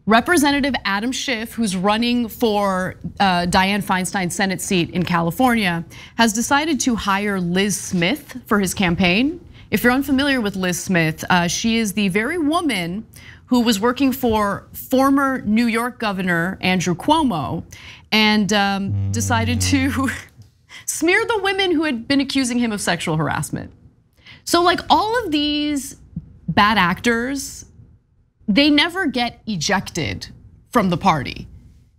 Representative Adam Schiff, who's running for Dianne Feinstein's Senate seat in California, has decided to hire Liz Smith for his campaign. If you're unfamiliar with Liz Smith, she is the very woman who was working for former New York Governor Andrew Cuomo and decided to smear the women who had been accusing him of sexual harassment. So like all of these bad actors, they never get ejected from the party.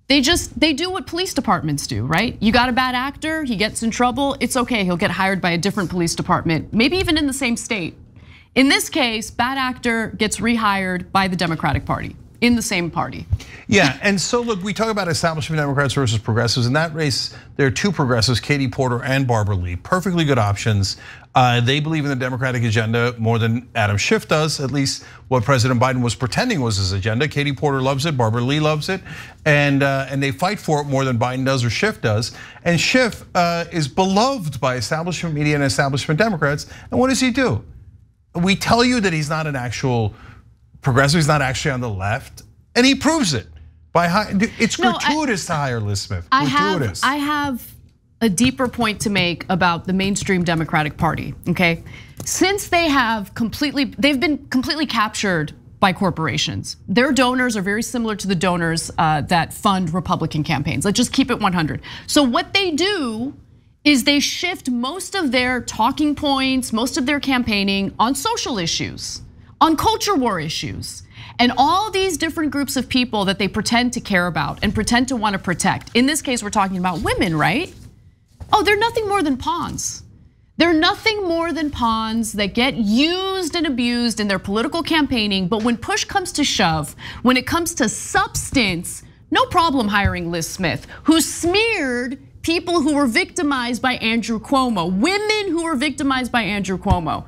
They do what police departments do, right? You got a bad actor, he gets in trouble, it's okay, he'll get hired by a different police department, maybe even in the same state. In this case, bad actor gets rehired by the Democratic Party in the same party. Yeah, and so look, we talk about establishment Democrats versus progressives. In that race, there are two progressives, Katie Porter and Barbara Lee, perfectly good options. They believe in the Democratic agenda more than Adam Schiff does, at least what President Biden was pretending was his agenda. Katie Porter loves it, Barbara Lee loves it, and they fight for it more than Biden does or Schiff does. And Schiff is beloved by establishment media and establishment Democrats, and what does he do? We tell you that he's not an actual progressive, he's not actually on the left, and he proves it. It's gratuitous to hire Liz Smith, gratuitous. I have a deeper point to make about the mainstream Democratic Party, okay? Since they've been completely captured by corporations. Their donors are very similar to the donors that fund Republican campaigns. Let's just keep it 100. So what they do is they shift most of their talking points, most of their campaigning on social issues, on culture war issues. And all these different groups of people that they pretend to care about and pretend to want to protect. In this case, we're talking about women, right? Oh, they're nothing more than pawns. They're nothing more than pawns that get used and abused in their political campaigning. But when push comes to shove, when it comes to substance, no problem hiring Liz Smith, who smeared people who were victimized by Andrew Cuomo, women who were victimized by Andrew Cuomo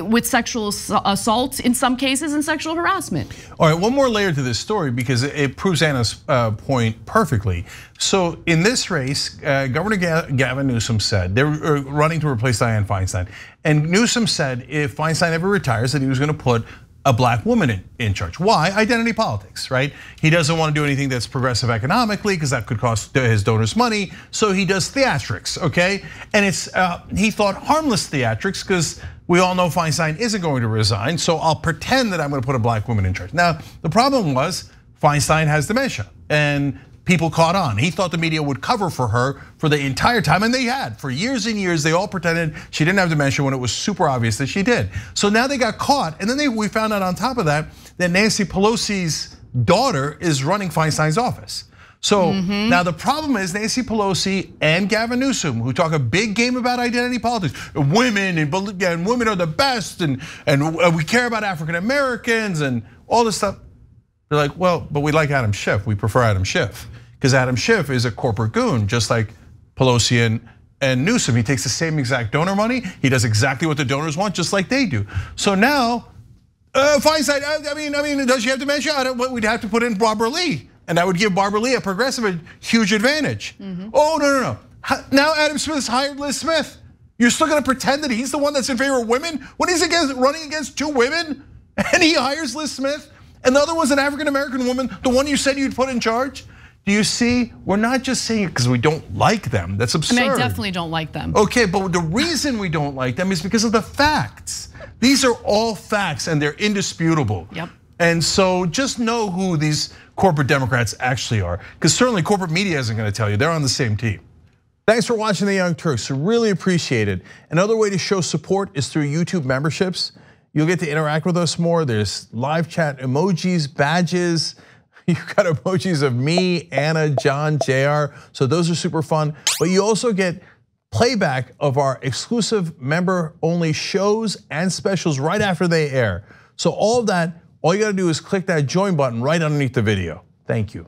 with sexual assault in some cases and sexual harassment. All right, one more layer to this story because it proves Anna's point perfectly. So in this race, Governor Gavin Newsom said they're running to replace Dianne Feinstein. And Newsom said if Feinstein ever retires that he was gonna put a black woman in charge. Why? Identity politics, right? He doesn't want to do anything that's progressive economically because that could cost his donors money. So he does theatrics, okay? And it's he thought harmless theatrics because we all know Feinstein isn't going to resign. So I'll pretend that I'm going to put a black woman in charge. Now the problem was Feinstein has dementia and people caught on. He thought the media would cover for her for the entire time, and they had. For years and years, they all pretended she didn't have dementia when it was super obvious that she did. So now they got caught, and then we found out on top of that Nancy Pelosi's daughter is running Feinstein's office. So now the problem is Nancy Pelosi and Gavin Newsom, who talk a big game about identity politics, women and women are the best, and we care about African Americans and all this stuff. They're like, well, but we like Adam Schiff. We prefer Adam Schiff because Adam Schiff is a corporate goon, just like Pelosi and Newsom. He takes the same exact donor money. He does exactly what the donors want, just like they do. So now, Feinstein, I mean, does she have dementia? We'd have to put in Barbara Lee, and that would give Barbara Lee a progressive a huge advantage. Oh no! Now Adam Smith's hired Liz Smith. You're still going to pretend that he's the one that's in favor of women when he's running against two women, and he hires Liz Smith? And the other one's an African-American woman, the one you said you'd put in charge? Do you see, we're not just saying it because we don't like them, that's absurd. I mean, I definitely don't like them. Okay, but the reason we don't like them is because of the facts. These are all facts and they're indisputable. Yep. And so just know who these corporate Democrats actually are, because certainly corporate media isn't gonna tell you, they're on the same team. Thanks for watching The Young Turks, really appreciate it. Another way to show support is through YouTube memberships. You'll get to interact with us more. There's live chat emojis, badges. You've got emojis of me, Anna, John, JR. So those are super fun. But you also get playback of our exclusive member-only shows and specials right after they air. So all of that, all you gotta do is click that join button right underneath the video. Thank you.